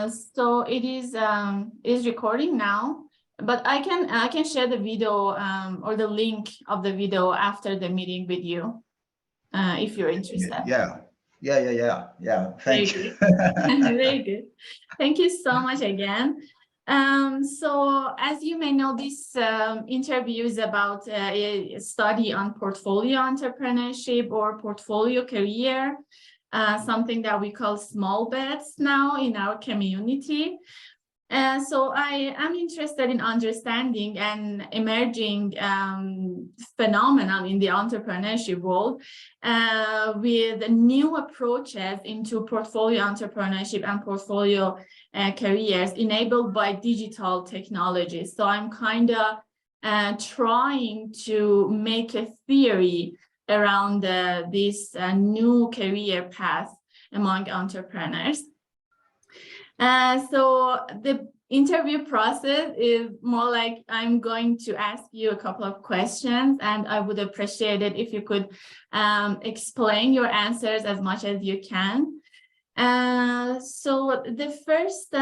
So it is recording now, but I can share the video or the link of the video after the meeting with you if you're interested. Yeah. Very Thank you. good. Very good. Thank you so much again. So as you may know, this interview is about a study on portfolio entrepreneurship or portfolio career, something that we call small bets now in our community. So I am interested in understanding an emerging phenomenon in the entrepreneurship world with new approaches into portfolio entrepreneurship and portfolio careers enabled by digital technology. So I'm kind of trying to make a theory around this new career path among entrepreneurs. So the interview process is more like I'm going to ask you a couple of questions, and I would appreciate it if you could explain your answers as much as you can. So the first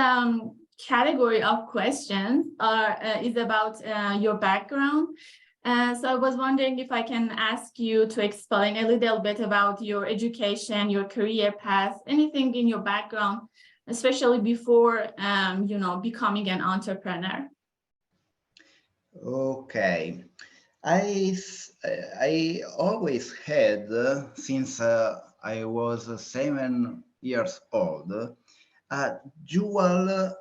category of questions is about your background. So I was wondering if I can ask you to explain a little bit about your education, your career path, anything in your background, especially before, becoming an entrepreneur. Okay. I always had, since I was 7 years old, a dual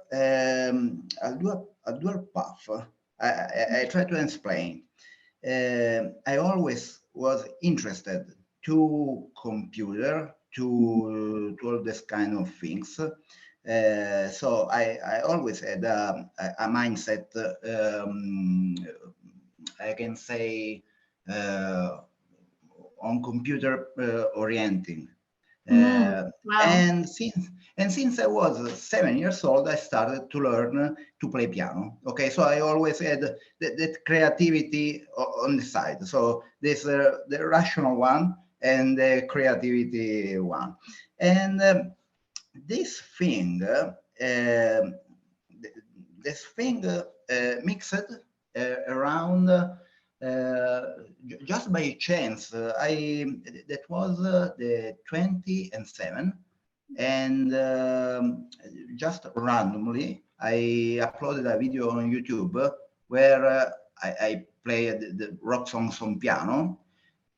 path. I try to explain. I always was interested to computer, to all this kind of things. So I always had a mindset, I can say, on computer orienting. Wow. And since I was 7 years old, I started to learn to play piano. Okay, so I always had that creativity on the side. So this the rational one and the creativity one. And this thing, mixed around. Just by chance, that was the 2007, and just randomly I uploaded a video on YouTube where I played the rock songs on piano,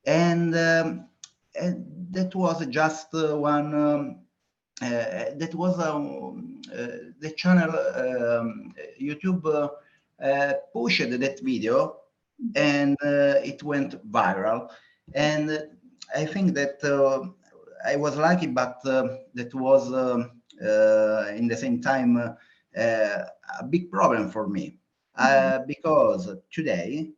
and that was just one. That was the channel YouTube pushed that video, and it went viral. And I think that I was lucky, but that was in the same time a big problem for me, because today,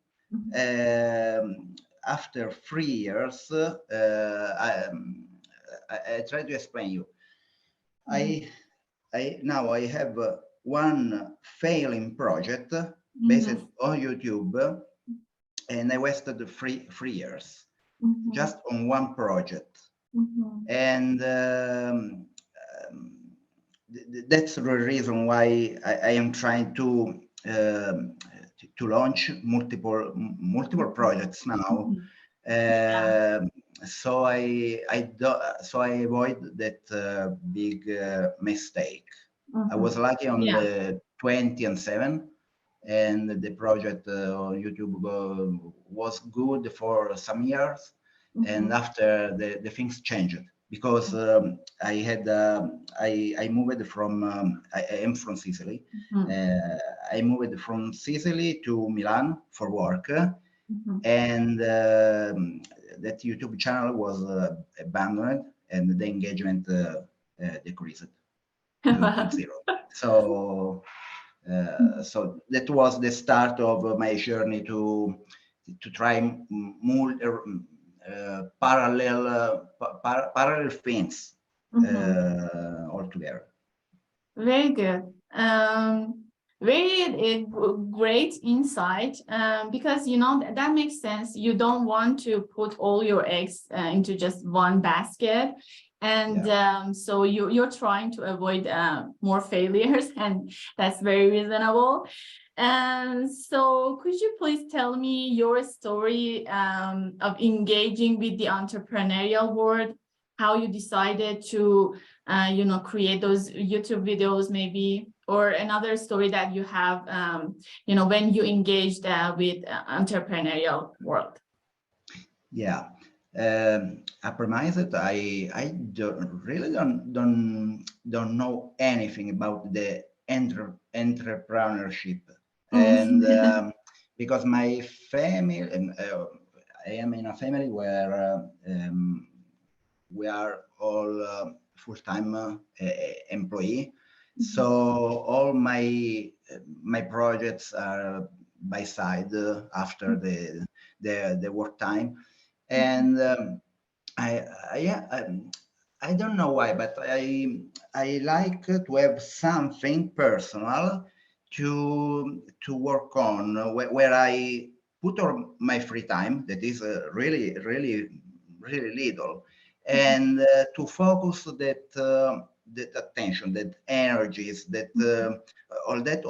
after 3 years, I try to explain you. Now I have one failing project based on YouTube, and I wasted three years just on one project. And that's the reason why I am trying to launch multiple projects now. So I avoid that big mistake. I was lucky on the 20 and 7, and the project on YouTube was good for some years, and after the things changed, because I had I moved from I am from Sicily. I moved from Sicily to Milan for work, and that YouTube channel was abandoned, and the engagement decreased to 0. So so that was the start of my journey to try more parallel things altogether. Very good. Very great insight, because that makes sense. You don't want to put all your eggs into just one basket. And so you're trying to avoid more failures, and that's very reasonable. And so could you please tell me your story of engaging with the entrepreneurial world, how you decided to, create those YouTube videos maybe, or another story that you have, when you engaged with entrepreneurial world? Yeah. I premise that I don't know anything about the entrepreneurship, and because my family, I am in a family where we are all full-time employee, so all my projects are by side after the work time. And I don't know why, but I like to have something personal to work on, where I put all my free time, that is really little, and to focus that attention, that energies, that all that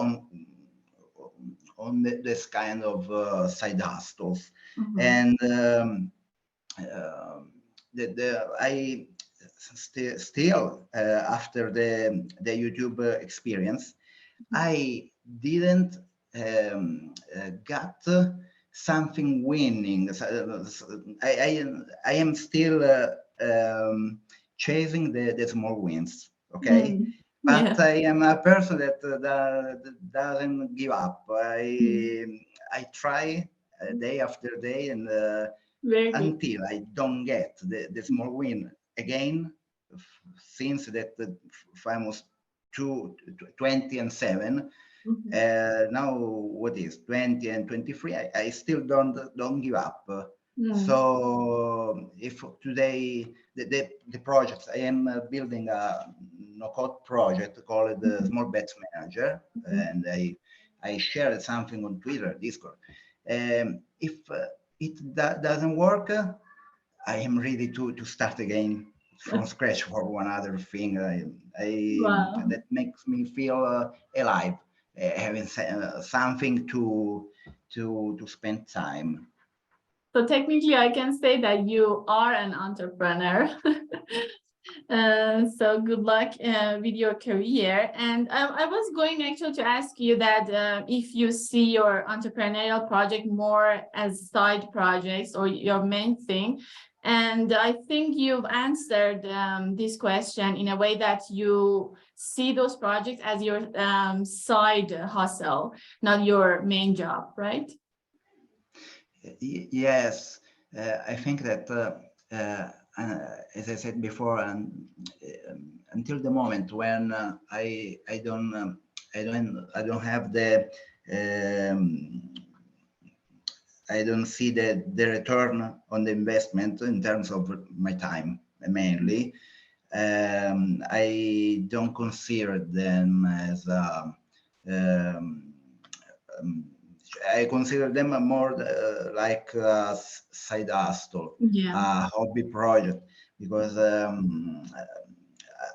on this kind of side hustles. And I still after the YouTube experience, I didn't got something winning. So, I am still chasing the small wins. Okay. But Yeah. I am a person that doesn't give up. I try day after day, and Very good. until I don't get the small win again, since that famous 20 and 7. Now what is 20 and 23? I still don't give up. So if today the projects I am building a no-code project called the Small Bets Manager, and I shared something on Twitter, Discord. If it doesn't work, I am ready to start again from scratch for one other thing. Wow. That makes me feel alive, having something to spend time. So technically, I can say that you are an entrepreneur. So good luck with your career. And I was going actually to ask you that if you see your entrepreneurial project more as side projects or your main thing. And I think you've answered this question in a way that you see those projects as your side hustle, not your main job, right? Yes, I think that as I said before, until the moment when I don't have the I don't see the return on the investment in terms of my time mainly. I don't consider them as I consider them more like a side hustle, a hobby project, because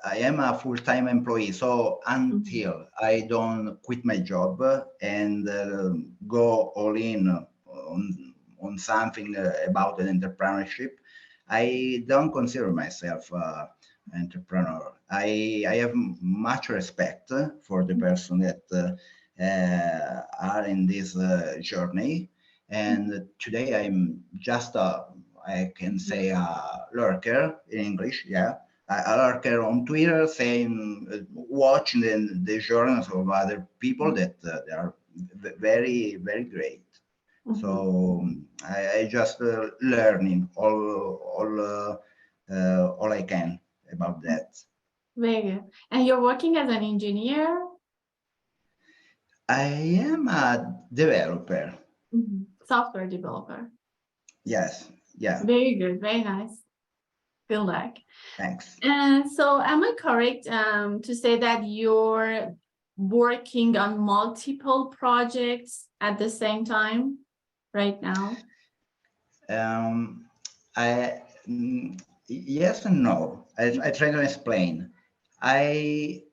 I am a full-time employee. So until I don't quit my job and go all in on something about an entrepreneurship, I don't consider myself an entrepreneur. I have much respect for the person that are in this journey. And today I'm just I can say a lurker in English, yeah. A lurker on Twitter saying, watching the journeys of other people that they are very great. So I just learning all I can about that. Very good. And you're working as an engineer? I am a developer. Software developer. Yes. Yeah. Very good. Very nice. Good luck. Thanks. And so am I correct to say that you're working on multiple projects at the same time right now? I Yes and no. I try to explain. I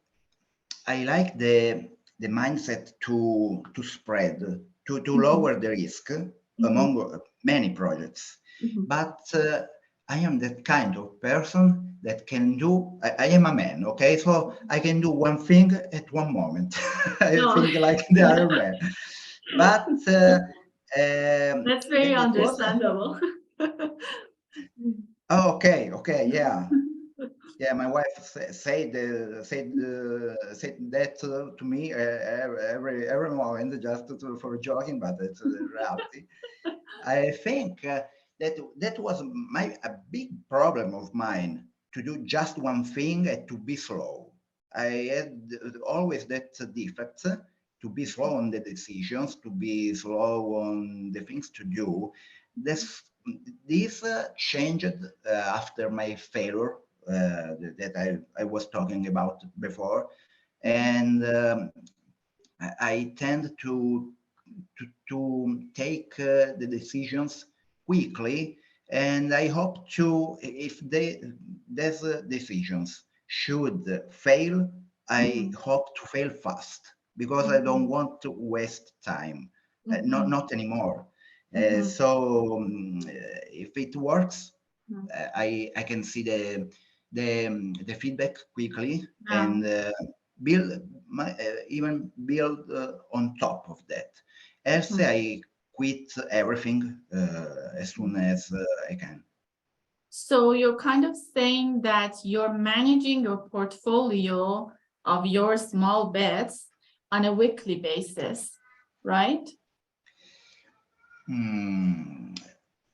I like the mindset to spread, to lower the risk among many projects. But I am that kind of person that can do. I am a man, okay? So I can do one thing at one moment. I No, think like the yeah, other man. But that's very that was. understandable. Oh, okay, yeah. Yeah, my wife said that to me every moment, just for joking, but it's the reality. I think that was a big problem of mine, to do just one thing and to be slow. I had always that defect, to be slow on the decisions, to be slow on the things to do. This this changed after my failure that I was talking about before, and I tend to take the decisions quickly, and I hope to, if these decisions should fail, I hope to fail fast, because I don't want to waste time, not anymore. So if it works, I can see the feedback quickly, Yeah. and build even build on top of that. Else I quit everything as soon as I can. So you're kind of saying that you're managing your portfolio of your small bets on a weekly basis, right? Hmm.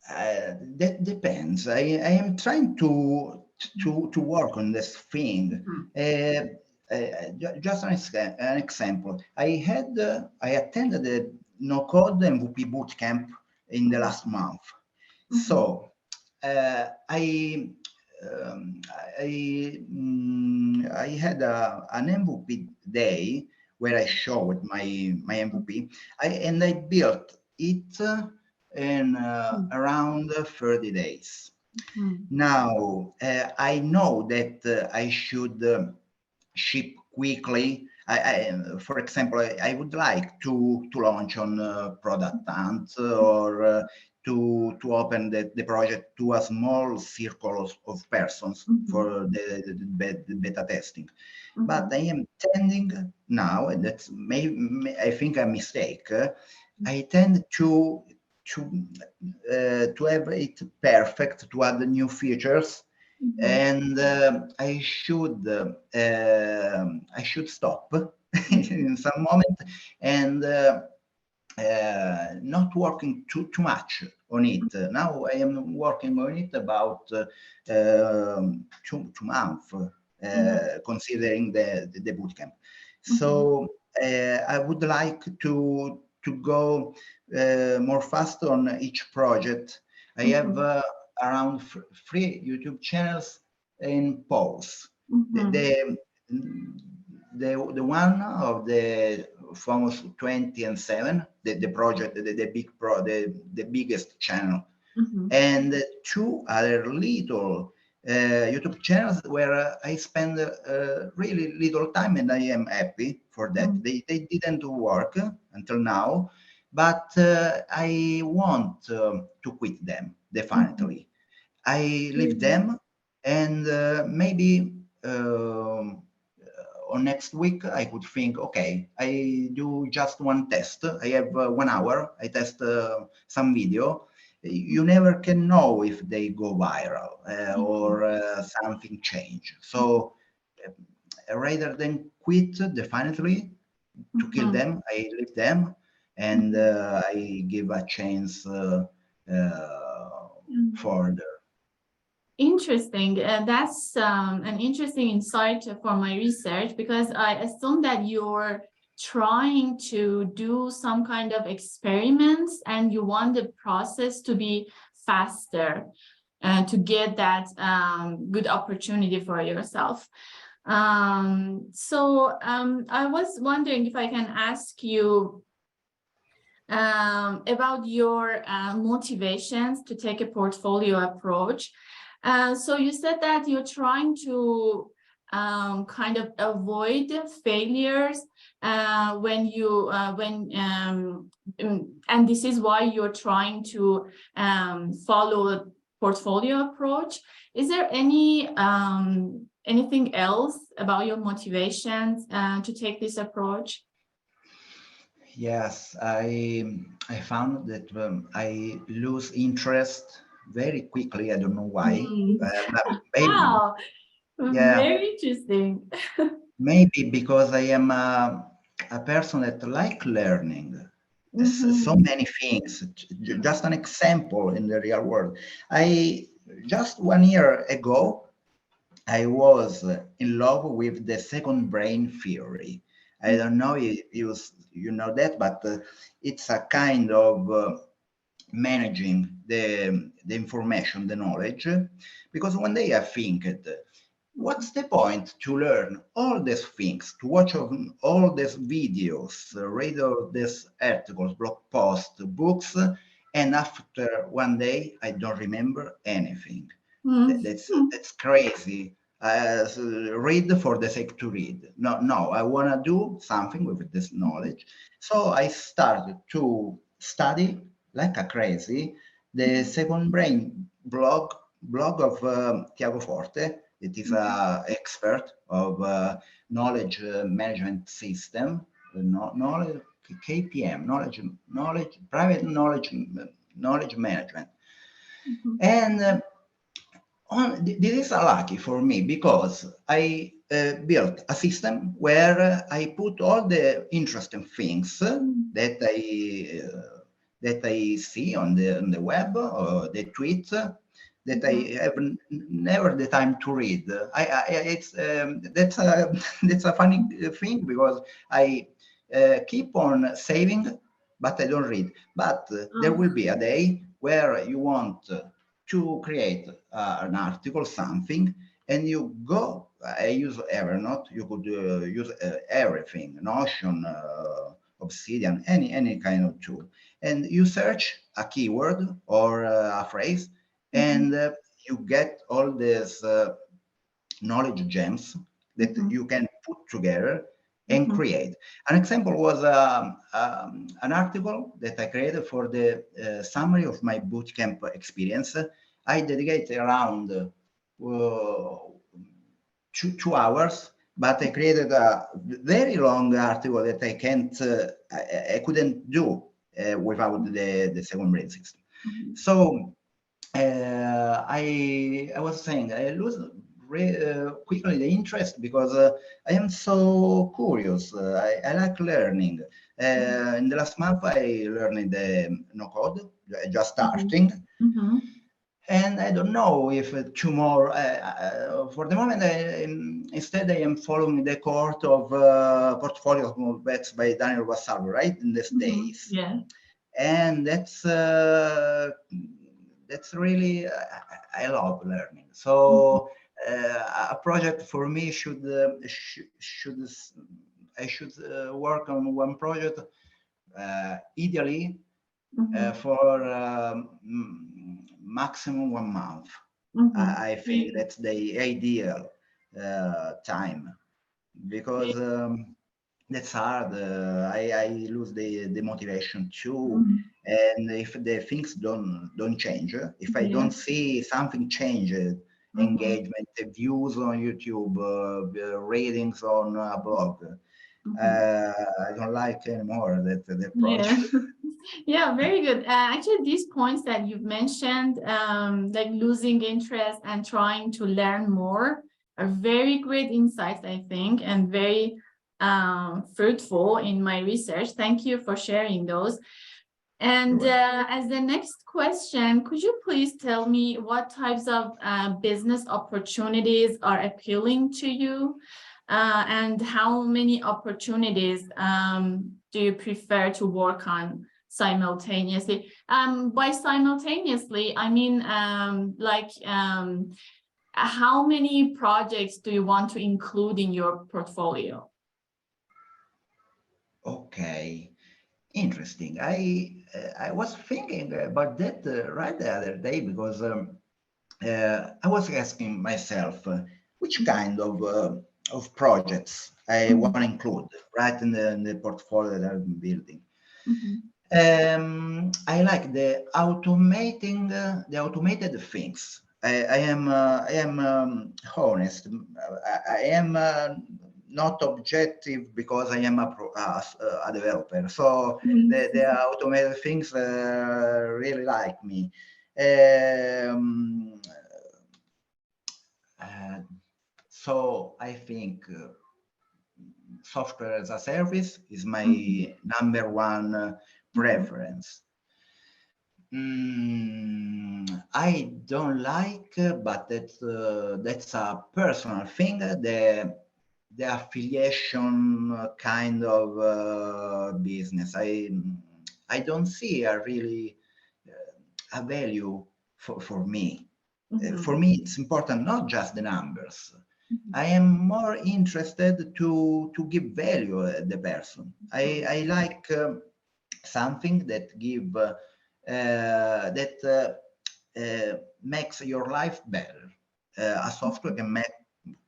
That depends. I am trying to work on this thing. Just an example. I attended the no code MVP bootcamp in the last month. So I um, I had an MVP day where I showed my MVP, and I built it in around 30 days. Now I know that I should ship quickly. For example, I would like to launch on Product Hunt, or to open the project to a small circle of persons for the beta testing. But I am tending now, and that's I think a mistake. I tend to have it perfect, to add new features, and I should stop in some moment, and not working too much on it. Now I am working on it about 2 months, considering the bootcamp. So I would like to go more fast on each project. I have around 3 YouTube channels in pause. The one of the famous 20 and 7, the project, the big the biggest channel, and 2 other little YouTube channels where I spend really little time, and I am happy for that. They didn't work until now, but I want to quit them definitely. I leave them, and maybe on next week I could think, okay, I do just one test. I have 1 hour. I test some video. You never can know if they go viral or something change. So rather than quit definitely, to kill them, I leave them, and I give a chance further. Interesting. That's an interesting insight for my research, because I assume that you're trying to do some kind of experiments and you want the process to be faster to get that good opportunity for yourself. I was wondering if I can ask you about your motivations to take a portfolio approach. So you said that you're trying to kind of avoid failures when you and this is why you're trying to follow a portfolio approach. Is there anything else about your motivations to take this approach? Yes, I found that I lose interest very quickly. I don't know why. But maybe, Wow, yeah, very interesting. maybe because I am a person that like learning so many things. Just an example in the real world. I just 1 year ago, I was in love with the second brain theory. I don't know if you know that, but it's a kind of managing the information, the knowledge, because one day I think, what's the point to learn all these things, to watch all these videos, read all these articles, blog posts, books, and after one day I don't remember anything. That's crazy. So read for the sake to read. No, I want to do something with this knowledge. So I started to study like a crazy the second brain blog of Tiago Forte. It is an expert of knowledge management system, knowledge KPM, private knowledge management, and this is lucky for me because I built a system where I put all the interesting things that I see on the web or the tweets that I have never the time to read. It's that's a funny thing because I keep on saving, but I don't read. But there will be a day where you want to create an article, something, and you go. I use Evernote. You could use everything, Notion, Obsidian, any kind of tool, and you search a keyword or a phrase, and you get all these knowledge gems that you can put together and create. An example was an article that I created for the summary of my bootcamp experience. I dedicated around 2 hours, but I created a very long article that I can't, I couldn't do without the second brain system. So I was saying I lose quickly the interest because I am so curious. I like learning. In the last month, I learned the no code, just starting. And I don't know if tomorrow, for the moment, instead I am following the course of Portfolio Entrepreneurship by Daniel Vassallo, right, in these days. Yeah. And that's really, I love learning. So a project for me I should work on one project, ideally for maximum 1 month. I think that's the ideal time because that's hard. I lose the motivation too. And if the things don't change, if I don't see something change, engagement, views on YouTube, ratings on a blog, I don't like anymore that project. Yeah, very good. Actually, these points that you've mentioned, like losing interest and trying to learn more, are very great insights, I think, and very fruitful in my research. Thank you for sharing those. And as the next question, could you please tell me what types of business opportunities are appealing to you? And how many opportunities do you prefer to work on simultaneously? By simultaneously, I mean how many projects do you want to include in your portfolio? Okay, interesting. I was thinking about that right the other day because I was asking myself which kind of projects I want to include right in the portfolio that I'm building. I like the automated things. I am honest. I am not objective because I am a developer. So the automated things really like me. Um, uh, so I think software as a service is my number one preference. I don't like, but that's a personal thing. The affiliation kind of business. I don't see a really a value for me. For me, it's important not just the numbers. I am more interested to give value to the person. I like something that give makes your life better. A software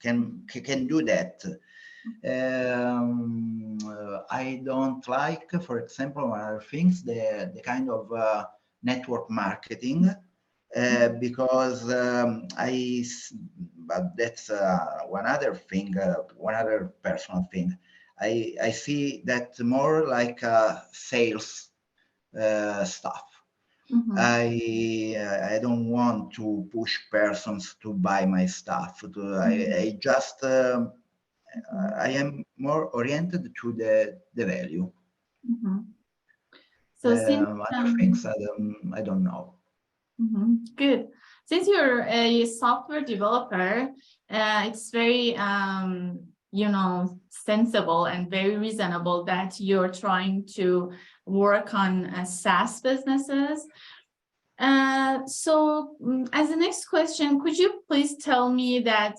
can do that. I don't like, for example, one other things, the kind of network marketing. Because but that's one other thing, one other personal thing. I see that more like sales stuff. I don't want to push persons to buy my stuff. I just I am more oriented to the value. So since other things I don't know. Good. Since you're a software developer, it's very sensible and very reasonable that you're trying to work on SaaS businesses. So as the next question, could you please tell me that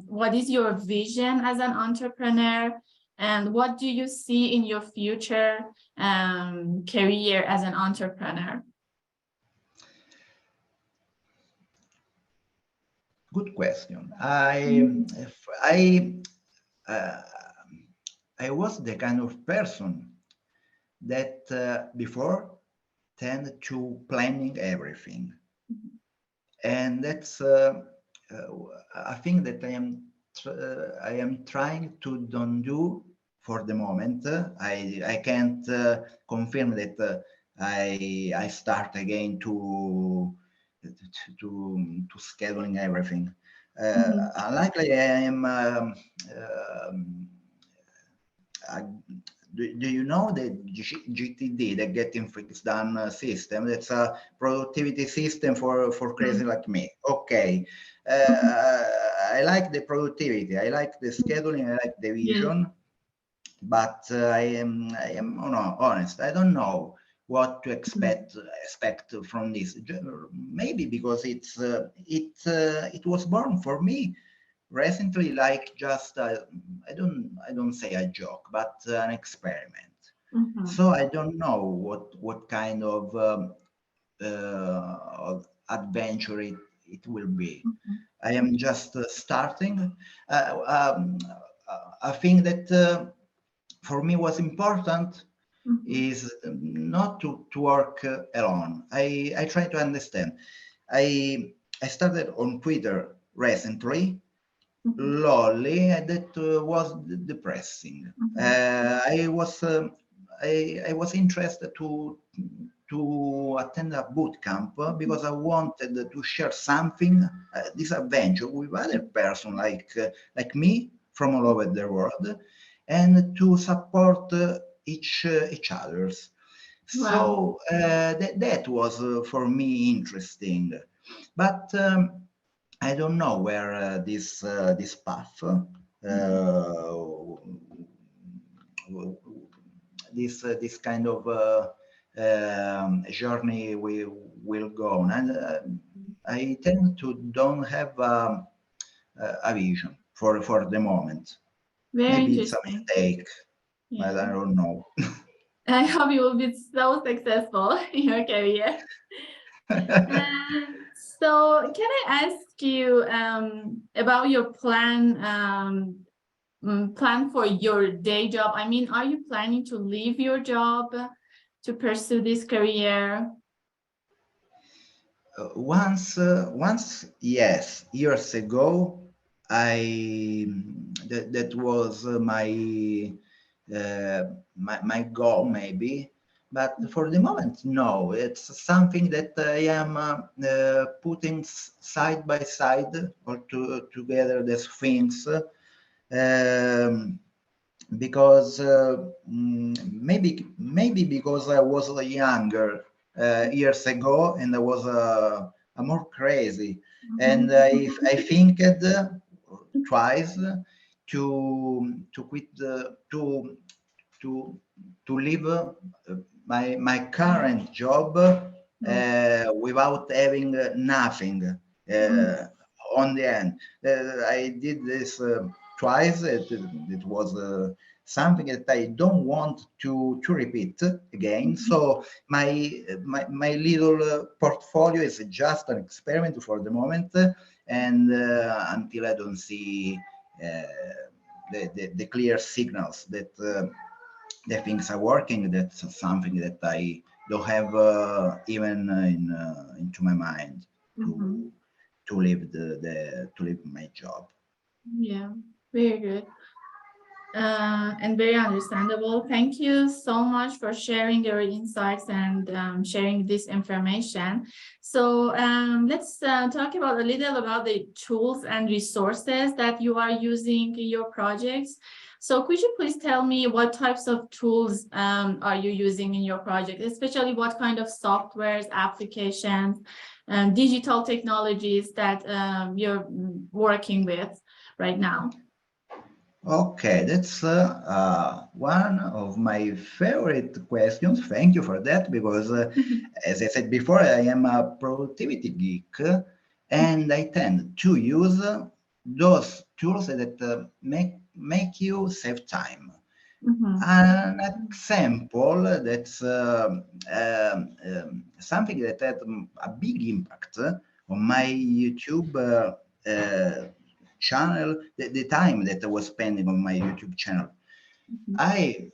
what is your vision as an entrepreneur, and what do you see in your future career as an entrepreneur? Good question. I was the kind of person that before tend to planning everything, and that's a thing that I am trying to don't do for the moment. I can't confirm that I start again to scheduling everything. Unlikely I am. Do you know the GTD, the Getting Things Done system? That's a productivity system for crazy like me. Okay. I like the productivity. I like the scheduling. I like the vision. But I am honest. I don't know what to expect from this. Maybe because it was born for me recently, like just I don't say a joke, but an experiment. So I don't know what kind of adventure it will be. I am just starting. I think that for me was important is not to work alone. I try to understand. I started on Twitter recently. Lolly, that was depressing. I was interested to attend a boot camp because I wanted to share something, this adventure with other person like me from all over the world, and to support each others. So that was for me interesting, but I don't know where this path, this kind of journey will go on, and I tend to don't have a vision for the moment. Very Maybe it's a mistake, but I don't know. I hope you will be so successful in your career. So can I ask you about your plan for your day job? I mean, are you planning to leave your job to pursue this career? Once, yes, years ago, that was my goal maybe, but for the moment, no. It's something that I am putting side by side or together these things. Um, because maybe because I was younger years ago and I was more crazy, and I think twice to quit to leave my current job without having nothing on the end. I did this twice. It was something that I don't want to repeat again. So my little portfolio is just an experiment for the moment, and until I don't see the clear signals that the things are working, that's something that I don't have even into my mind to leave to leave my job. Yeah, very good. And very understandable. Thank you so much for sharing your insights and sharing this information. So let's talk about a little about the tools and resources that you are using in your projects. So could you please tell me what types of tools are you using in your project, especially what kind of softwares, applications, and digital technologies that you're working with right now? Okay, that's one of my favorite questions. Thank you for that, because as I said before, I am a productivity geek, and I tend to use those tools that make you save time. An example that's something that had a big impact on my YouTube channel, the time that I was spending on my YouTube channel. I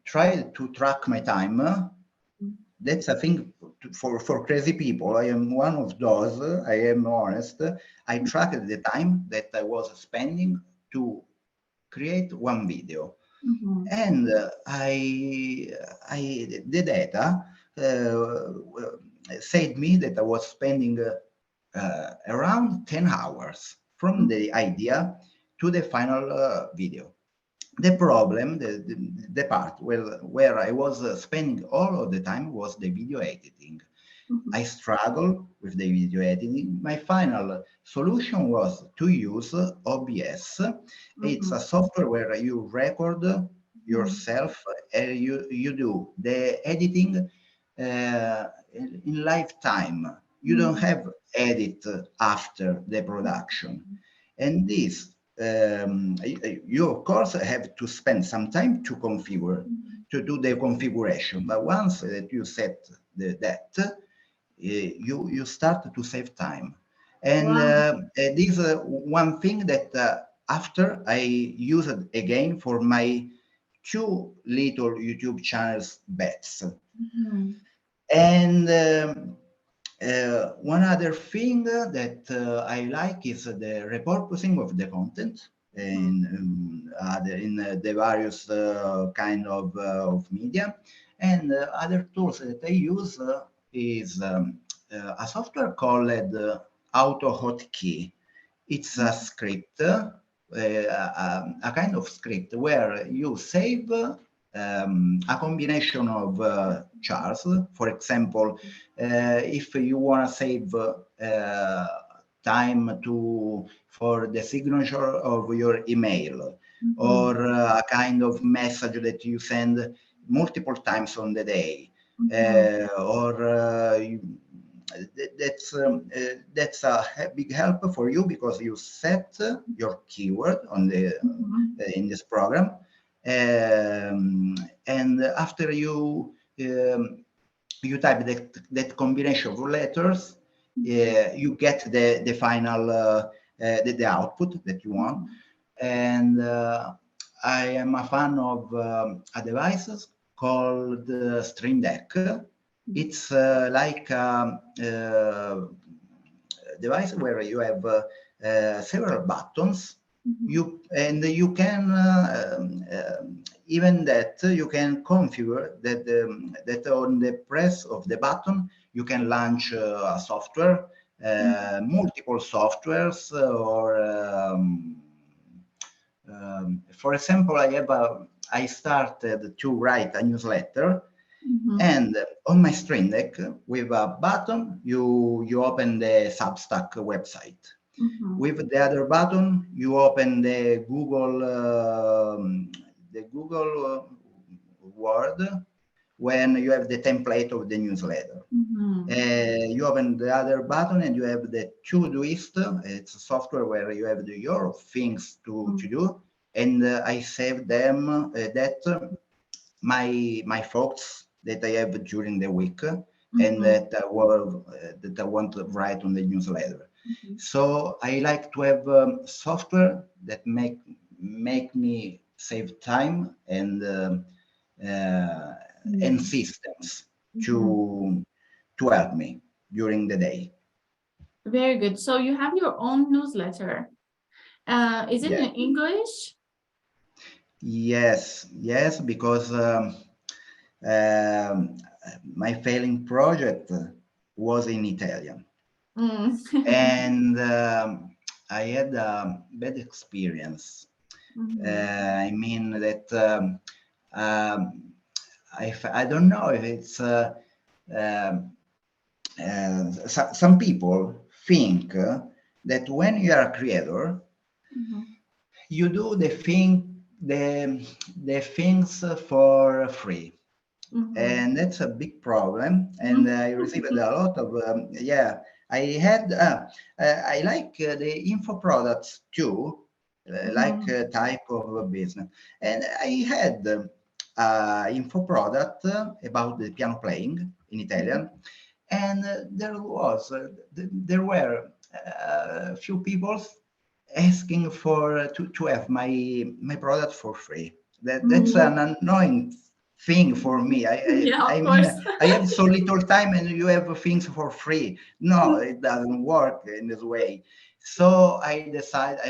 tried to track my time. That's a thing for crazy people. I am one of those. I am honest. I tracked the time that I was spending to create one video, and the data said me that I was spending around 10 hours from the idea to the final video. The problem, the part where I was spending all of the time was the video editing. I struggled with the video editing. My final solution was to use OBS. It's a software where you record yourself and you do the editing in lifetime. You don't have edit after the production. And this, you of course have to spend some time to configure, to do the configuration. But once that you set that, you start to save time. And this is one thing that after I use it again for my two little YouTube channels bets. And one other thing that I like is the repurposing of the content in the various kind of media. And other tools that I use is a software called AutoHotkey. It's a script, a kind of script where you save a combination of chars. For example, if you want to save time for the signature of your email, or a kind of message that you send multiple times on the day, or that's a big help for you, because you set your keyword on the in this program, and after you you type that combination of letters, you get the final the output that you want. And I am a fan of a device called Stream Deck. It's like a device where you have several buttons. You can even that you can configure that that on the press of the button you can launch a software, multiple softwares, or for example, I started to write a newsletter, and on my Stream Deck with a button you open the Substack website. With the other button, you open the Google Word when you have the template of the newsletter. You open the other button and you have the Todoist. It's a software where you have your things to do, and I save them my thoughts that I have during the week and that I want to write on the newsletter. So I like to have software that make me save time and systems to help me during the day. Very good. So you have your own newsletter. Is it in English? Yes, because my failing project was in Italian. And I had a bad experience. I mean that I don't know if it's some people think that when you are a creator, you do the things for free. And that's a big problem. And I received a lot of I had I like the info products too, like type of business. And I had info product about the piano playing in Italian, and there were a few people asking for to have my product for free. That's an annoying thing for me. I mean, I have so little time and you have things for free. No, it doesn't work in this way. So I decided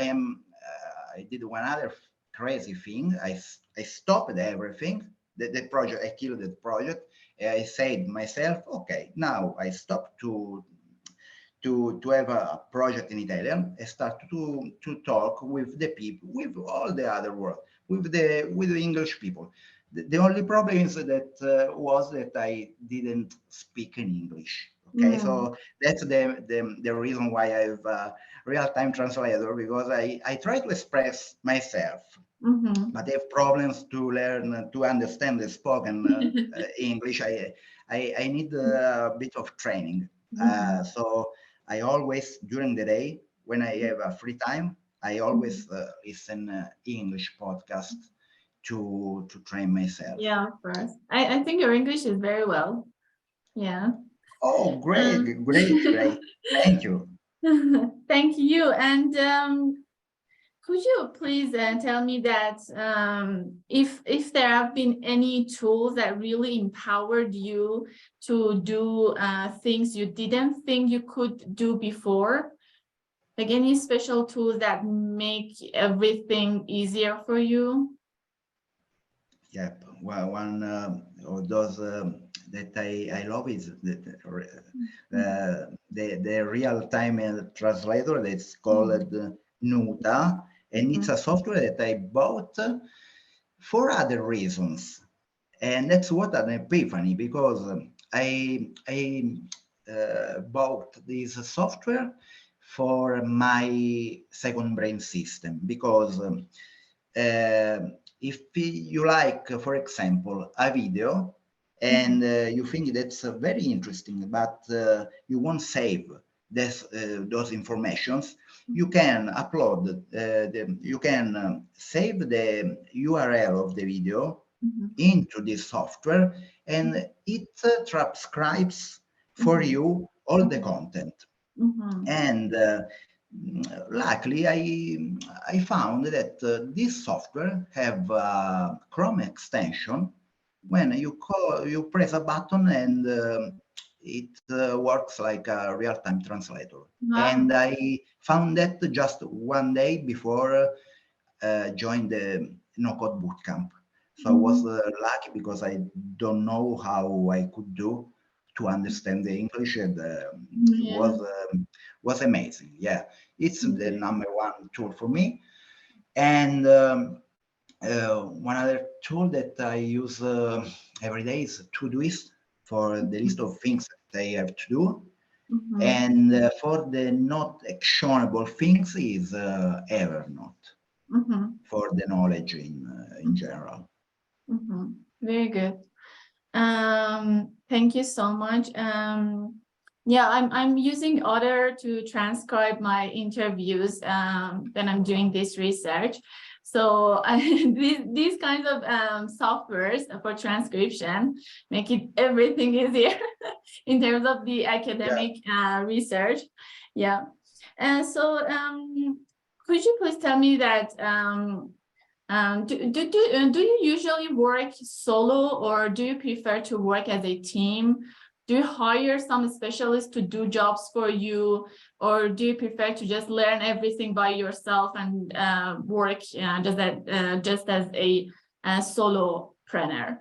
I did one other crazy thing. I stopped everything. The project, I killed the project. I said myself, okay, now I stop to have a project in Italian. I start to talk with the people, with all the other world, with the English people. The only problem is that was that I didn't speak in English. Okay, so that's the reason why I have a real-time translator, because I try to express myself, but I have problems to learn to understand the spoken English. I need a bit of training. So I always, during the day, when I have a free time, I always listen English podcast to train myself. Yeah, of course. I think your English is very well. Yeah. Oh, great, great. Thank you. Thank you. And could you please tell me that if there have been any tools that really empowered you to do things you didn't think you could do before? Like any special tools that make everything easier for you? Yep. Well, one of those that I love is the real-time translator that's called Nuta, and it's a software that I bought for other reasons, and that's what an epiphany, because I bought this software for my second brain system, because if you like, for example, a video and you think that's very interesting, but you won't save those informations, you can upload, you can save the URL of the video into this software, and it transcribes for you all the content. And luckily, I found that this software have a Chrome extension. When you press a button, and it works like a real-time translator. And I found that just one day before joined the no-code bootcamp. So I was lucky because I don't know how I could do to understand the English, and was amazing. Yeah, it's the number one tool for me. And one other tool that I use every day is Todoist for the list of things that I have to do. And for the not actionable things is Evernote for the knowledge in general. Very good. Thank you so much. Yeah, I'm using Otter to transcribe my interviews when I'm doing this research. So these kinds of softwares for transcription make it everything easier in terms of the academic research. Yeah. And so could you please tell me that do you usually work solo, or do you prefer to work as a team? Do you hire some specialists to do jobs for you, or do you prefer to just learn everything by yourself and work just as a solopreneur?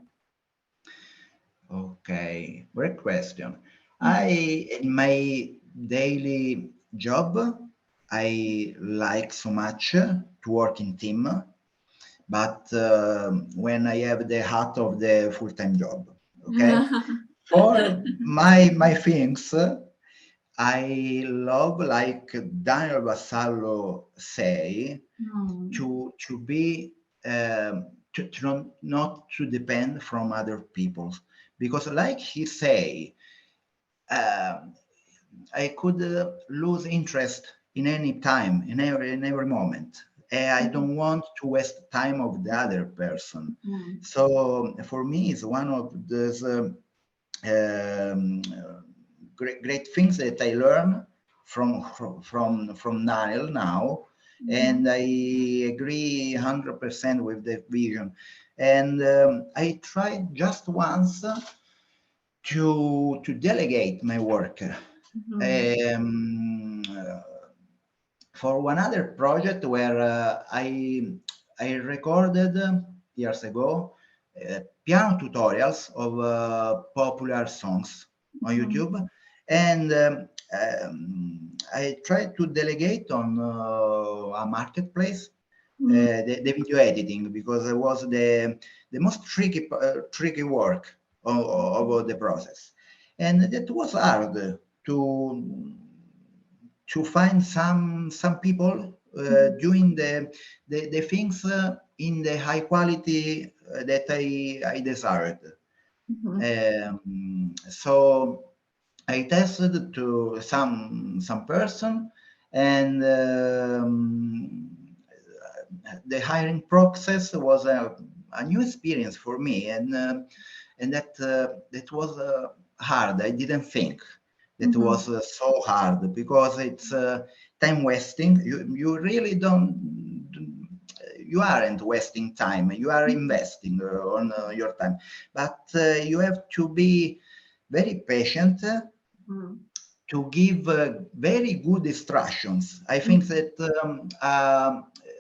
Okay, great question. In my daily job, I like so much to work in team, but when I have the hat of the full-time job, okay? For my things, I love, like Daniel Vassallo say, to be to not to depend from other people, because like he say, I could lose interest in any time, in every moment. I don't want to waste time of the other person. So for me, it's one of those great things that I learn from Daniel now, and I agree 100% with the vision. And I tried just once to delegate my work. For one other project where I recorded years ago piano tutorials of popular songs on YouTube, and I tried to delegate on a marketplace the video editing, because it was the most tricky work of the process, and that was hard to find some people doing the things in the high quality that I desired. So I tested to some person, and the hiring process was a new experience for me, and that was hard. I didn't think that was so hard, because it's time wasting. You really you aren't wasting time. You are investing on your time, but you have to be very patient to give very good instructions. I think that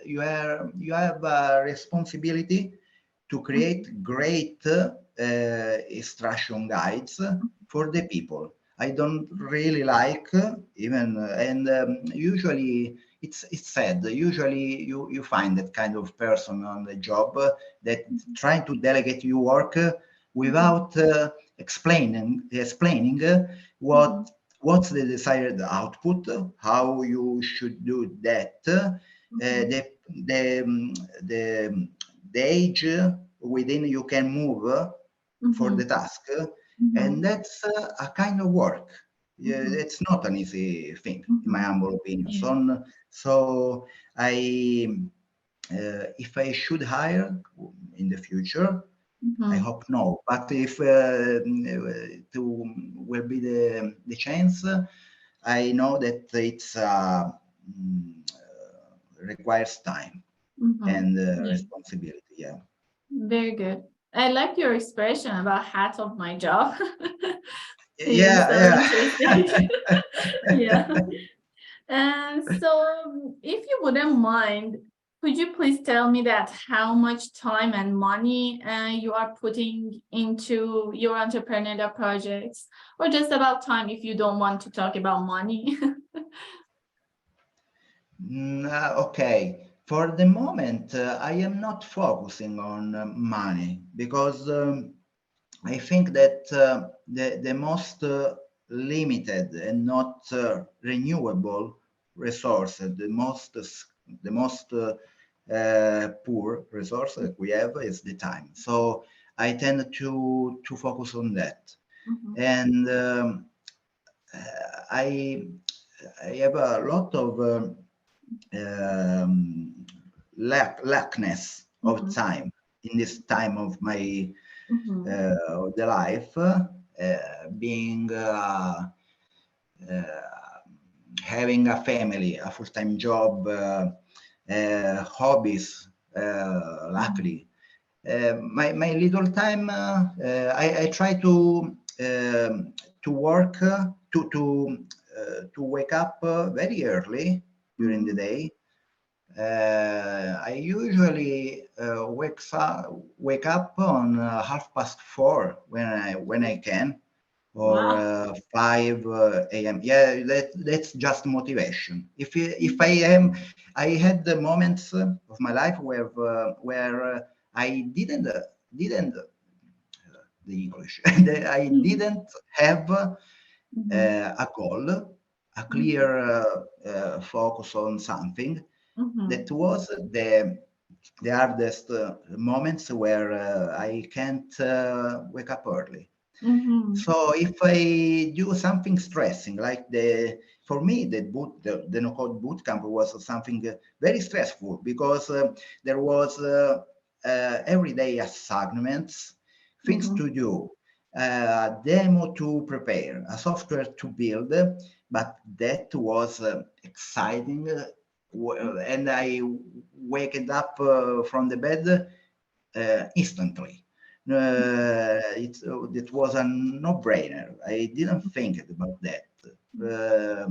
you have a responsibility to create great instruction guides for the people. I don't really like even, and usually it's sad. Usually you find that kind of person on the job that trying to delegate your work without explaining what's the desired output, how you should do that, the age within you can move for the task, and that's a kind of work. It's not an easy thing, in my humble opinion. So I if I should hire in the future, I hope no. But if will be the chance, I know that it's requires time and responsibility. Yeah. Very good. I like your expression about hat of my job. It's so Yeah, interesting. yeah. Yeah. And so if you wouldn't mind, could you please tell me that how much time and money you are putting into your entrepreneurial projects, or just about time if you don't want to talk about money? Okay. For the moment, I am not focusing on money because I think that the most limited and not renewable resource, the most poor resource that we have is the time. So I tend to focus on that, and I have a lot of lackness of time in this time of my the life, being having a family, a full-time job, hobbies, luckily. My little time, I try to work, to wake up very early during the day. I usually wake up on 4:30 when I can, or Wow. 5 a.m. Yeah, that's just motivation. If I had the moments of my life where I didn't the English. I didn't have a goal, a clear focus on something. That was the hardest moments where I can't wake up early. So if I do something stressing, like for me, the no-code bootcamp was something very stressful because there was everyday assignments, things to do, demo to prepare, a software to build, but that was exciting. And I waked up from the bed instantly. It was a no-brainer. I didn't think about that. The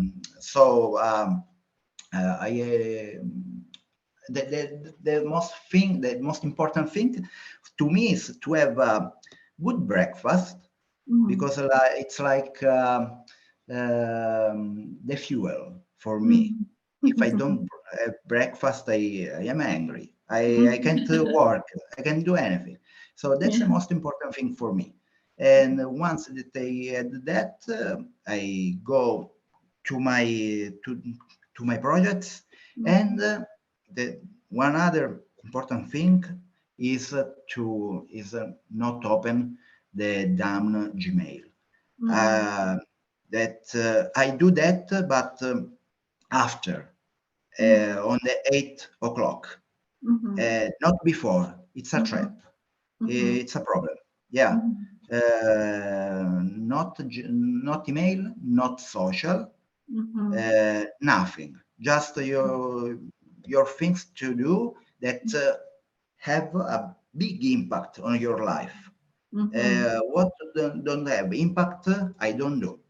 most important thing to me is to have a good breakfast because it's like the fuel for me. If I don't have breakfast, I am angry. I can't work. I can't do anything. So that's the Yeah. most important thing for me. And once that I had that, I go to my to my projects. And the one other important thing is not open the damn Gmail. That I do that, but after on the 8 o'clock, not before. It's a trap. It's a problem. Yeah, not email, not social, nothing. Just your things to do that have a big impact on your life. What don't have impact, I don't do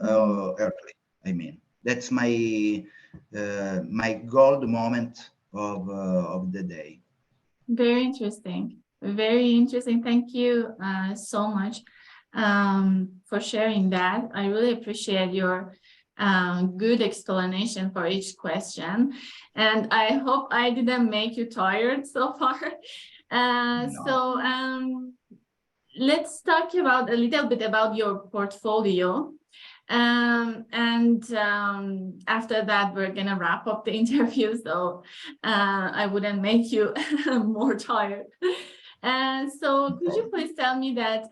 early. I mean, that's my gold moment of the day. Very interesting. Very interesting. Thank you so much for sharing that. I really appreciate your good explanation for each question. And I hope I didn't make you tired so far. So let's talk about a little bit about your portfolio. After that, we're gonna wrap up the interview, so I wouldn't make you more tired. So could you please tell me that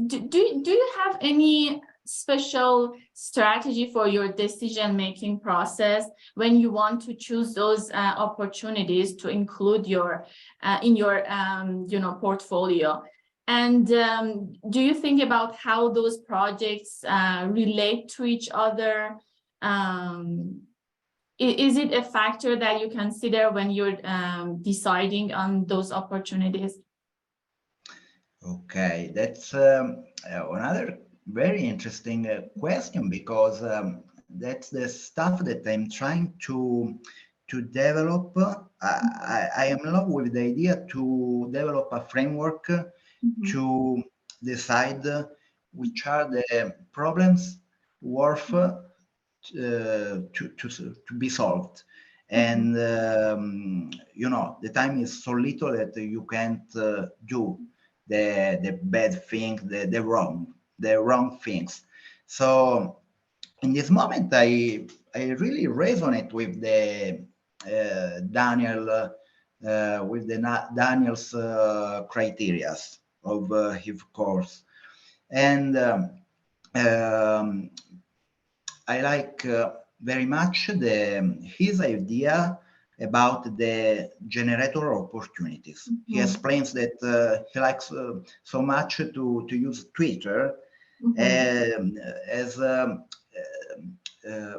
do you have any special strategy for your decision-making process when you want to choose those opportunities to include your in your portfolio? And do you think about how those projects relate to each other? Is it a factor that you consider when you're deciding on those opportunities? Okay, that's another very interesting question, because that's the stuff that I'm trying to develop. I am in love with the idea to develop a framework to decide which are the problems worth to be solved. And the time is so little that you can't do the bad thing, the wrong things. So in this moment, I really resonate with the Daniel's criteria of his course, and I like very much his idea about the generator opportunities. He explains that he likes so much to use Twitter as a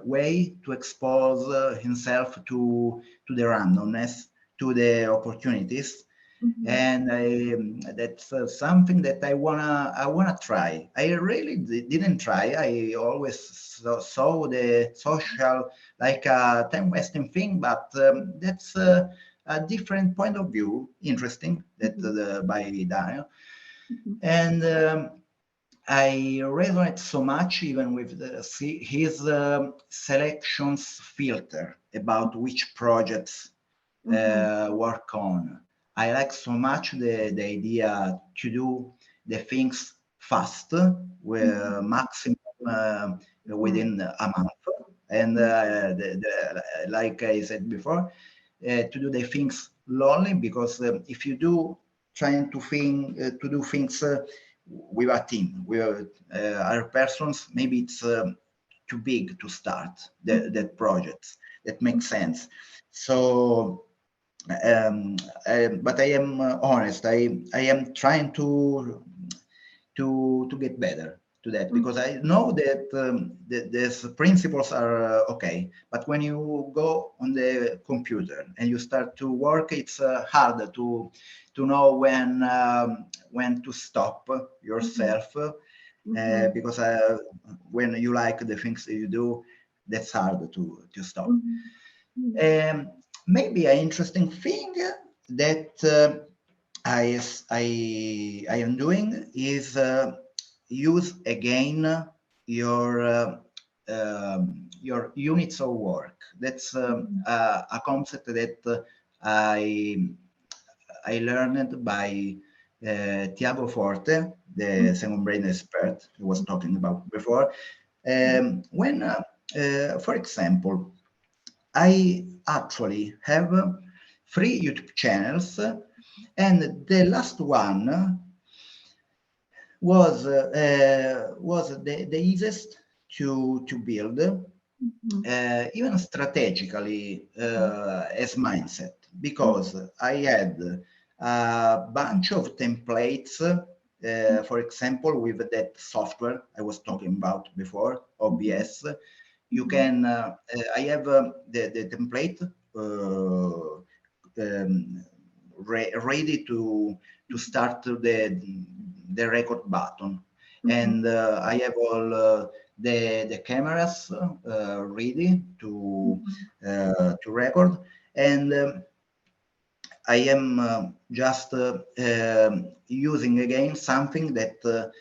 way to expose himself to the randomness, to the opportunities. And that's something that I wanna try. I really didn't try. I always saw the social like a time wasting thing, but that's a different point of view. Interesting that by Daniel, and I resonate so much even with his selections filter about which projects work on. I like so much the idea to do the things fast, maximum within a month, and like I said before, to do the things slowly, because if you trying to do things with a team, with other persons, maybe it's too big to start that project. That makes sense. So. But I am honest. I am trying to get better to that, because I know that these principles are okay. But when you go on the computer and you start to work, it's hard to know when to stop yourself, because when you like the things that you do, that's hard to stop. Maybe an interesting thing that I am doing is use again your units of work. That's a concept that I learned by Tiago Forte, the second brain expert I was talking about before. When, for example, I actually have 3 YouTube channels, and the last one was the easiest to build, even strategically as mindset, because I had a bunch of templates. For example, with that software I was talking about before, OBS. You can, I have the template ready to start the record button, and I have all the cameras ready to record, and I am just using again something that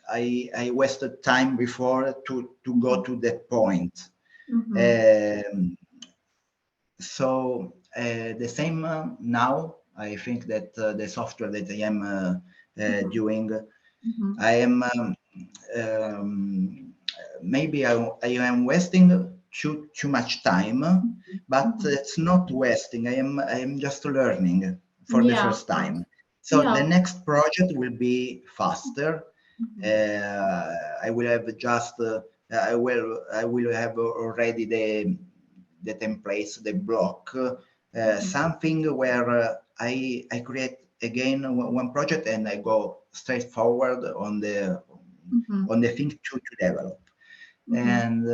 I wasted time before to go to that point. So the same now. I think that the software that I am doing, I am maybe I am wasting too much time, but it's not wasting. I am just learning for the first time. So the next project will be faster. I will have just I will have already the templates, the block, something where I create again one project and I go straight forward on the thing to develop. And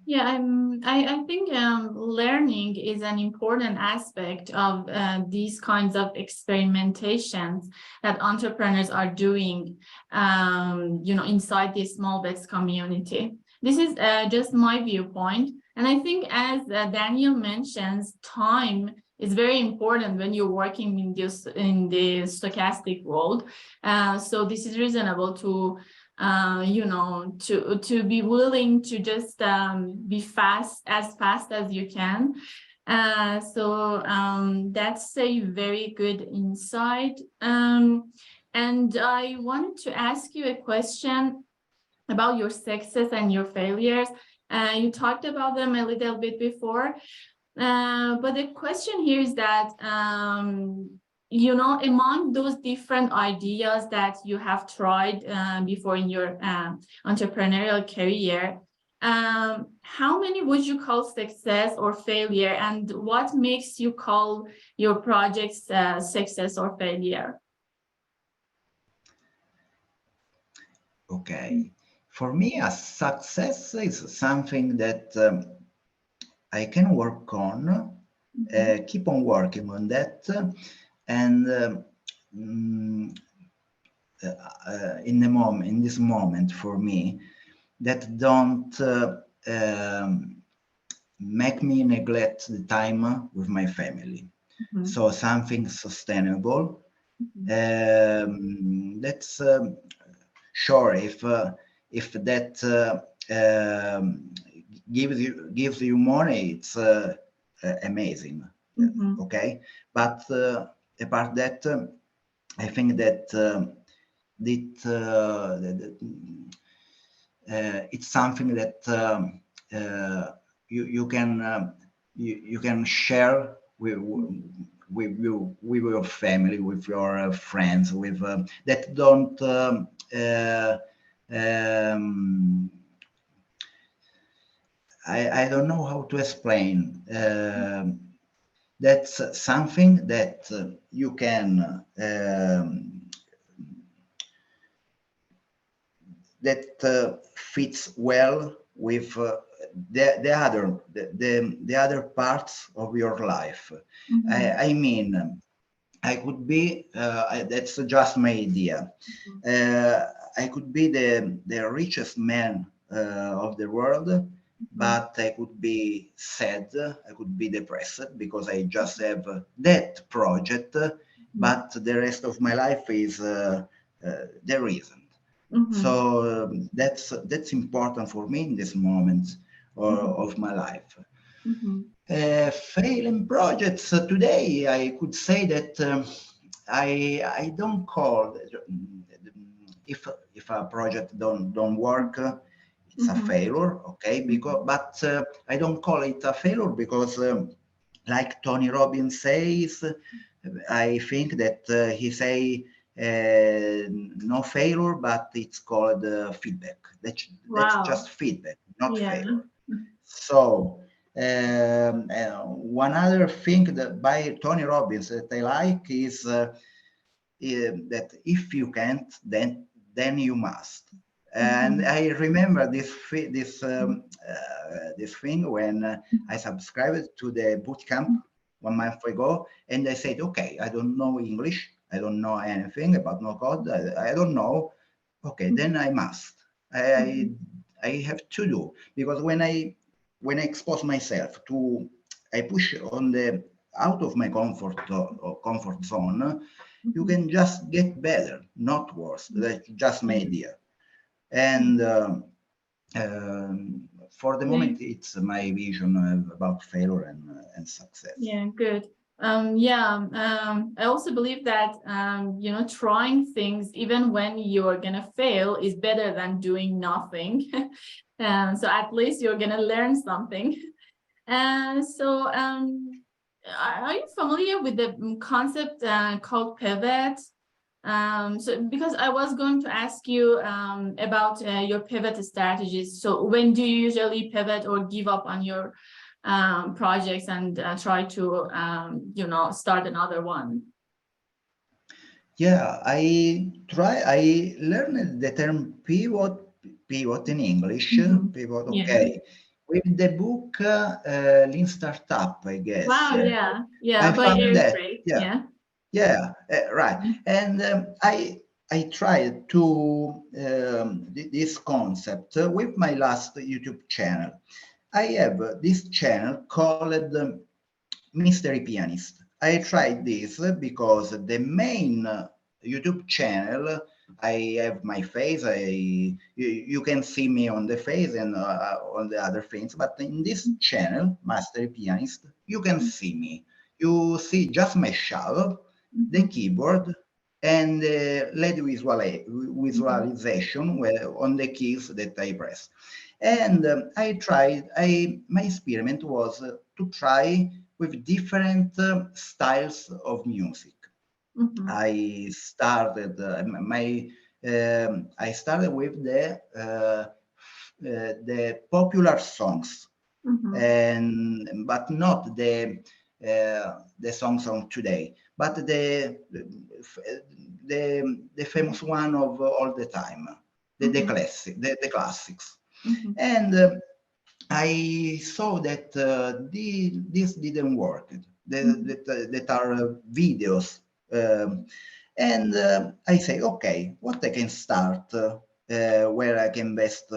yeah, I think learning is an important aspect of these kinds of experimentations that entrepreneurs are doing, inside the small bets community. This is just my viewpoint. And I think as Daniel mentions, time is very important when you're working in the stochastic world. So this is reasonable to to be willing to just be fast as you can. That's a very good insight. And I wanted to ask you a question about your success and your failures. You talked about them a little bit before, but the question here is that among those different ideas that you have tried before in your entrepreneurial career, how many would you call success or failure, and what makes you call your projects success or failure? Okay, for me, a success is something that I can work on, keep on working on that, and in this moment for me, that don't make me neglect the time with my family. So something sustainable. That's sure if that gives you money, it's amazing. Okay, but apart that, I think that it's something that you can share with your family, with your friends, with that don't I don't know how to explain. That's something that you can that fits well with the other parts of your life. I mean, I could be that's just my idea. I could be the richest man of the world, but I could be sad, I could be depressed because I just have that project, but the rest of my life is there isn't. So that's important for me in this moment of my life. Failing projects today, I could say that I don't call if a project don't work, it's a failure, okay? But I don't call it a failure because, like Tony Robbins says, I think that he say no failure, but it's called feedback. That's just feedback, not failure. So one other thing that by Tony Robbins that I like is that if you can't, then you must. And I remember this thing when I subscribed to the bootcamp 1 month ago, and I said, okay, I don't know English, I don't know anything about no code, I don't know. Okay, then I must. I have to do, because when I expose myself to, I push on the out of my comfort zone, you can just get better, not worse. That's just my idea. And for the moment, it's my vision about failure and success. Yeah, good. I also believe that trying things even when you're gonna fail is better than doing nothing. So at least you're gonna learn something. are you familiar with the concept called pivot? So because I was going to ask you about your pivot strategies. So when do you usually pivot or give up on your projects and try to, start another one? Yeah, I learned the term pivot in English, pivot, okay. Yeah. With the book Lean Startup, I guess. Wow, yeah, I by found Eric that, Ray, yeah. yeah. Yeah, right. And I tried to this concept with my last YouTube channel. I have this channel called Mystery Pianist. I tried this because the main YouTube channel, I have my face. You can see me on the face and on the other things, but in this channel, Mystery Pianist, you can see me. You see just my shadow, the keyboard, and the LED visualization on the keys that I press. And my experiment was to try with different styles of music. I started I started with the popular songs, and but not the songs of today, but the famous one of all the time, the classics. And I saw that this didn't work. That are videos, and I say, okay, what I can start where I can invest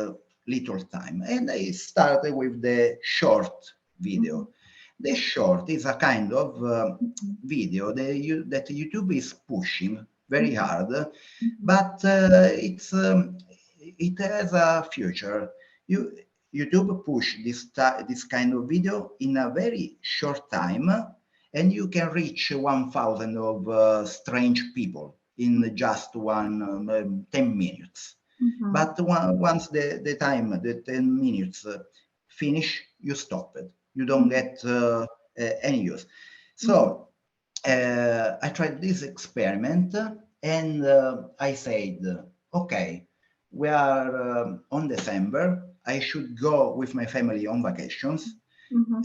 little time, and I started with the short video. The short is a kind of video that YouTube is pushing very hard, but it has a future. YouTube push this kind of video in a very short time, and you can reach 1,000 of strange people in just 10 minutes. But once the time, the 10 minutes finish, you stop it. You don't get any use. So I tried this experiment, and I said, okay, we are on December. I should go with my family on vacations,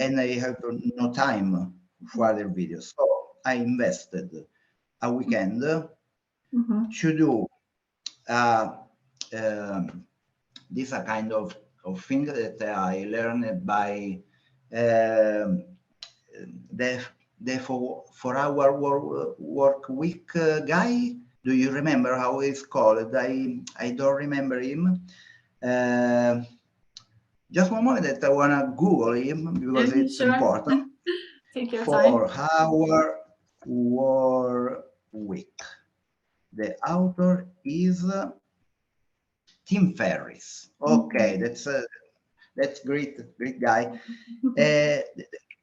and I have no time for other videos. So I invested a weekend to do um, this a kind of thing that I learned by um, the the 4 hour work week guy. Do you remember how it's called? I don't remember him. Uh, just one moment that I wanna Google him because it's Sure. important. Take your time. 4 hour work week. The author is Tim Ferriss. Okay, that's great guy.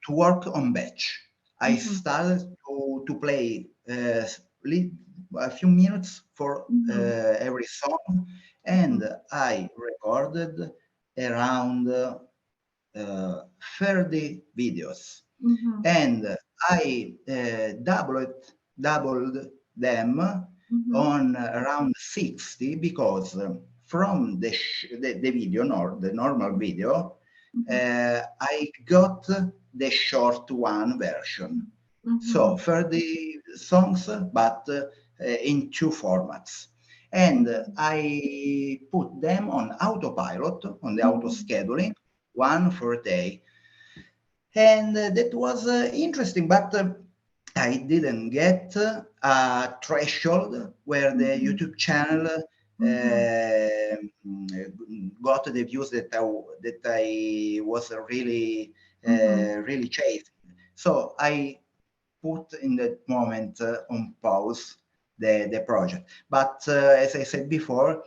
To work on batch. I started to play a few minutes for every song, and I recorded around 30 videos, and I doubled them on around 60 because from the video, the normal video, I got the short one version. So 30 songs, but in 2 formats. And I put them on autopilot, on the auto scheduling, one for a day. And that was interesting, but I didn't get a threshold where the YouTube channel got the views that I was really chasing. So I put in that moment on pause the project. But as I said before,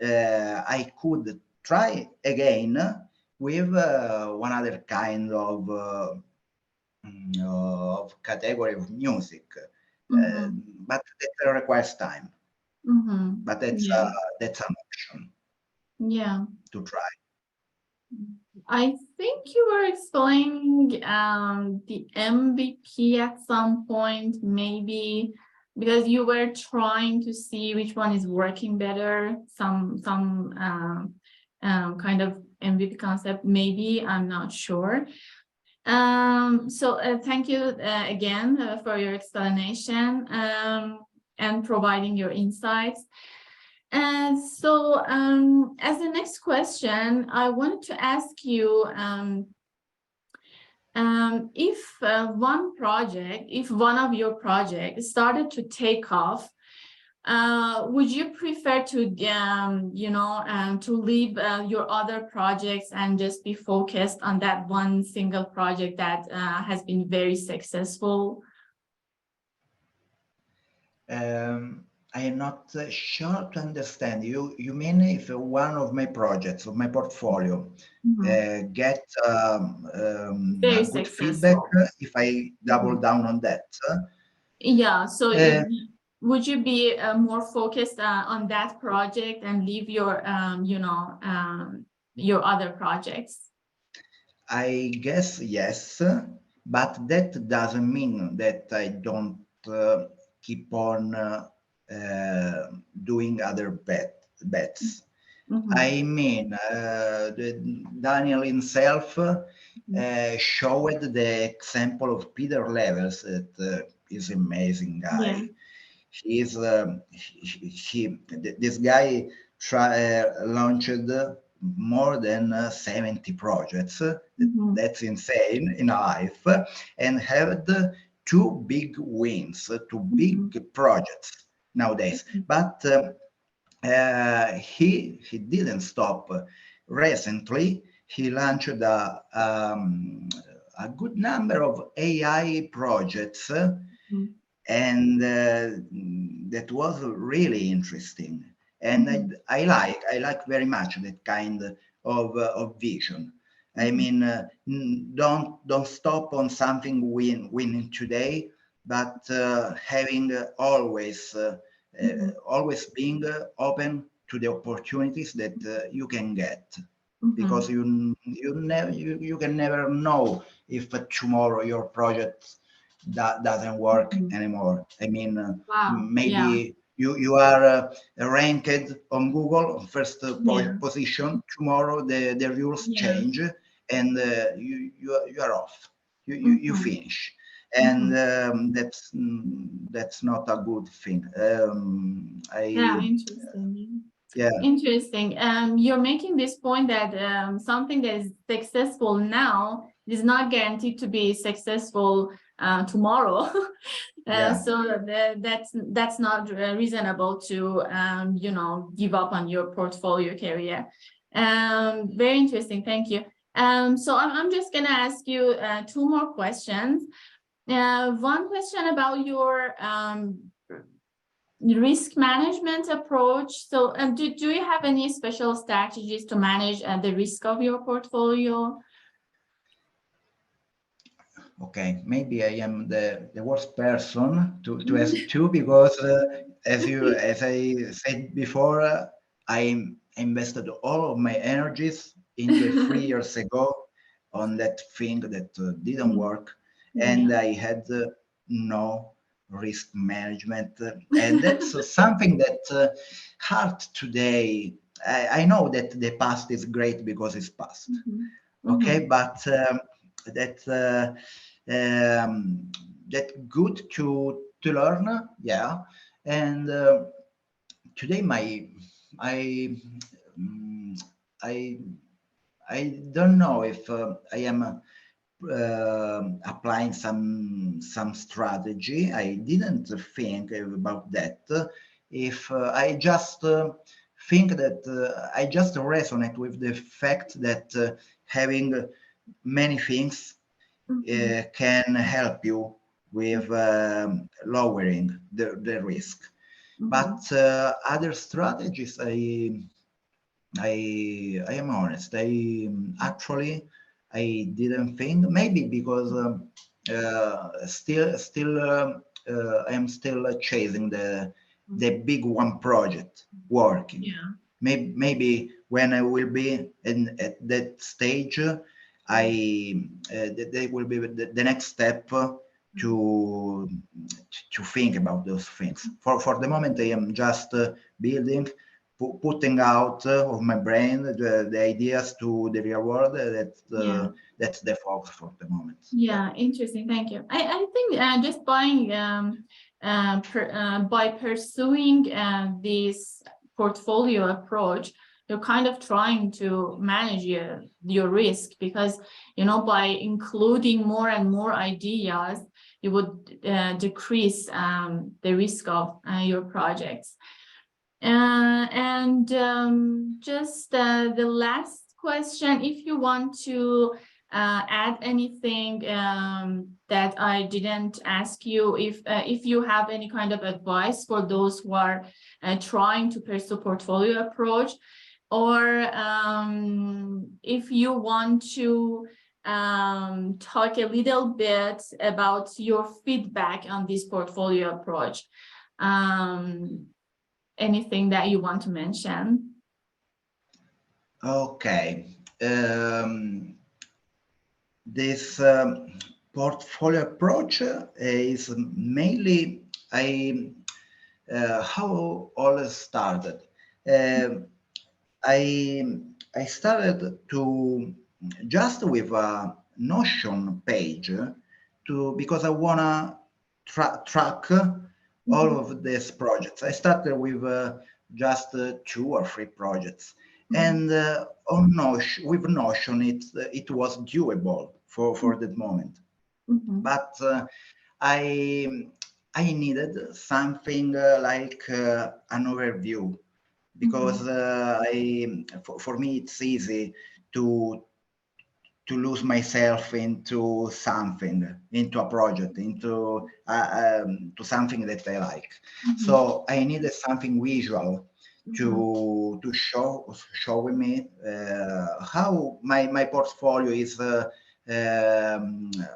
I could try again with one other kind of category of music, but that requires time. But that's Yeah. an option Yeah. to try. I think you were explaining the MVP at some point, maybe because you were trying to see which one is working better, some kind of MVP concept, maybe, I'm not sure. So thank you again for your explanation and providing your insights. And so as the next question, I wanted to ask you if one of your projects started to take off, would you prefer to, to leave your other projects and just be focused on that one single project that has been very successful? I am not sure to understand you. You mean if one of my projects of my portfolio get very a good feedback, successful. if I double down on that? Yeah. So would you be more focused on that project and leave your, your other projects? I guess yes, but that doesn't mean that I don't keep on doing other bets. I mean, Daniel himself showed the example of Peter Levels, that is amazing guy. Yeah. He is this guy launched more than 70 projects. That's insane in life, and had two big wins, two big projects nowadays. But he didn't stop. Recently, he launched a good number of AI projects, and that was really interesting. And I like very much that kind of vision. I mean, don't stop on something winning today, but having always being open to the opportunities that you can get, because you can never know if tomorrow your project doesn't work anymore. I mean, maybe you are ranked on Google first position. Tomorrow the rules change, and you are off. You finish, and that's not a good thing. Interesting. Yeah. Interesting. You're making this point that something that is successful now is not guaranteed to be successful tomorrow. So that's not reasonable to give up on your portfolio career. Very interesting. Thank you. So I'm just gonna ask you two more questions. One question about your risk management approach. So do you have any special strategies to manage the risk of your portfolio? Okay, maybe I am the worst person to ask to, because as I said before, I invested all of my energies in the 3 years ago on that thing that didn't work, and I had no risk management, and that's something that hard today. I know that the past is great because it's past, okay, but that that good to learn, yeah. And today I I I don't know if I am applying some strategy. I didn't think about that. If I just think that I just resonate with the fact that having many things can help you with lowering the risk. But other strategies, I am honest. Actually I didn't think, maybe because I am still chasing the big one project working. maybe when I will be at that stage, they will be the next step to think about those things. For the moment, I am just building, putting out of my brain the ideas to the real world. That's the focus for the moment. Yeah, interesting. Thank you. I think just by pursuing this portfolio approach, you're kind of trying to manage your risk, because, you know, by including more and more ideas, you would decrease the risk of your projects. Just the last question, if you want to add anything that I didn't ask you, if you have any kind of advice for those who are trying to pursue portfolio approach, or if you want to talk a little bit about your feedback on this portfolio approach. Anything that you want to mention? Okay. This portfolio approach is mainly how all started. I started to just with a Notion page because I wanna track all of these projects. I started with just 2 or 3 projects, and on Notion, with Notion, it was doable for that moment. But I needed something like an overview, because for me it's easy to lose myself into something, into a project, into to something that I like. So I needed something visual to show me how my portfolio is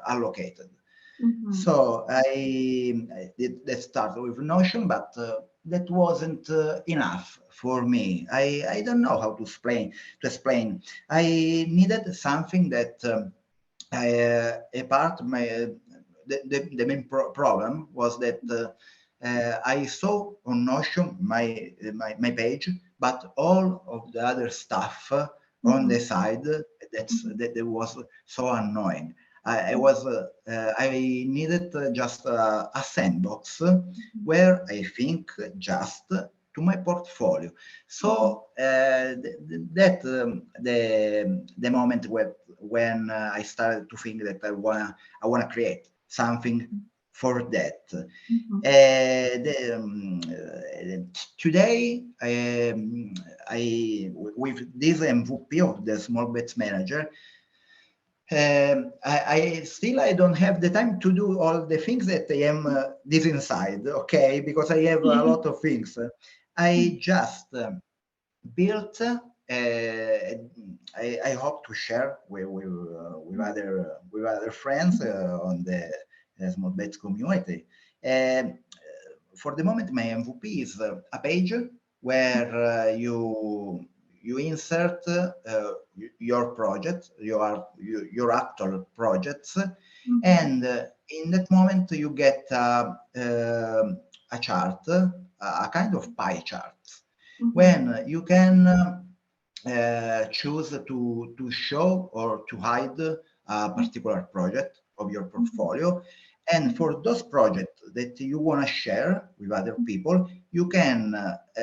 allocated. So I did that start with Notion, but that wasn't enough for me. I don't know how to explain. I needed something that the main problem was that I saw on Notion my page, but all of the other stuff on the side that was so annoying. I needed just a sandbox where I think just to my portfolio. So that the moment when I started to think that I wanna create something for that. Today, with this MVP of the small bets manager, I don't have the time to do all the things that I am this inside, okay? Because I have a lot of things. I just built. I hope to share with other friends on the small bets community. For the moment, my MVP is a page where you insert your project, your actual projects, and in that moment you get a chart, a kind of pie chart, when you can choose to show or to hide a particular project of your portfolio. And for those projects that you want to share with other people, you can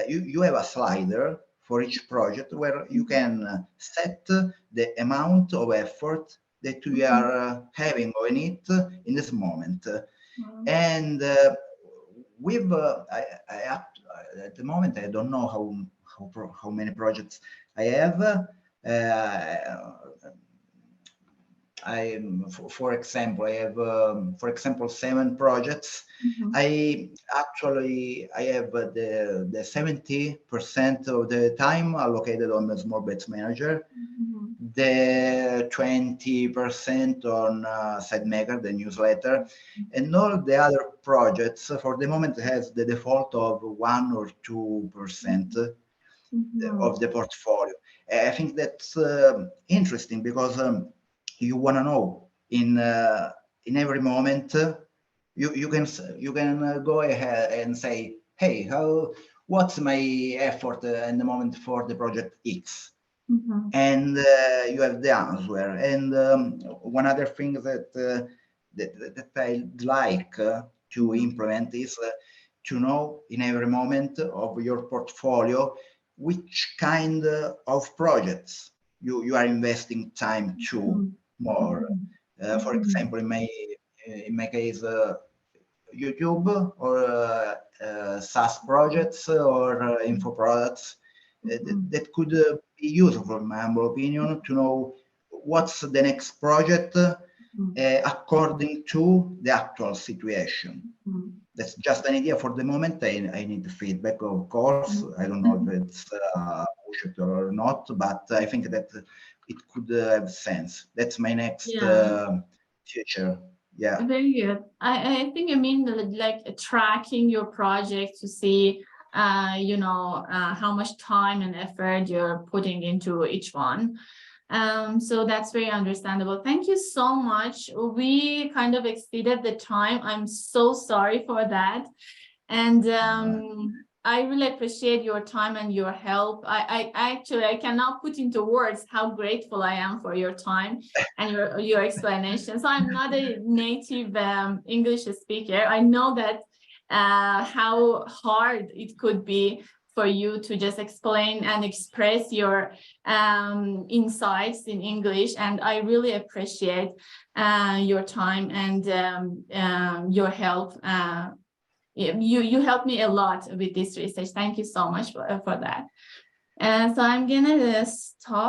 you have a slider for each project where you can set the amount of effort that you are having on it in this moment. And with at the moment, I don't know how many projects I have. For example, I have, 7 projects. I have the 70% of the time allocated on the small bets manager, the 20% on SideMaker, the newsletter, and all the other projects for the moment has the default of 1 or 2%. of the portfolio. I think that's interesting because you want to know in every moment. You can go ahead and say, hey, what's my effort in the moment for the project X? And you have the answer. And one other thing that I like to implement is to know in every moment of your portfolio which kind of projects you are investing time to more. For example, in my case, YouTube or SaaS projects or info products that could be useful, in my humble opinion, to know what's the next project according to the actual situation. That's just an idea for the moment. I need feedback, of course. I don't know if it's bullshit or not, but I think that it could have sense. That's my next future. Yeah. Very good. I think you mean like tracking your project to see, how much time and effort you're putting into each one. So that's very understandable. Thank you so much. We kind of exceeded the time. I'm so sorry for that. And I really appreciate your time and your help. I cannot put into words how grateful I am for your time and your explanation. So I'm not a native English speaker. I know that how hard it could be for you to just explain and express your insights in English. And I really appreciate your time and your help. You helped me a lot with this research. Thank you so much for that. And so I'm gonna stop.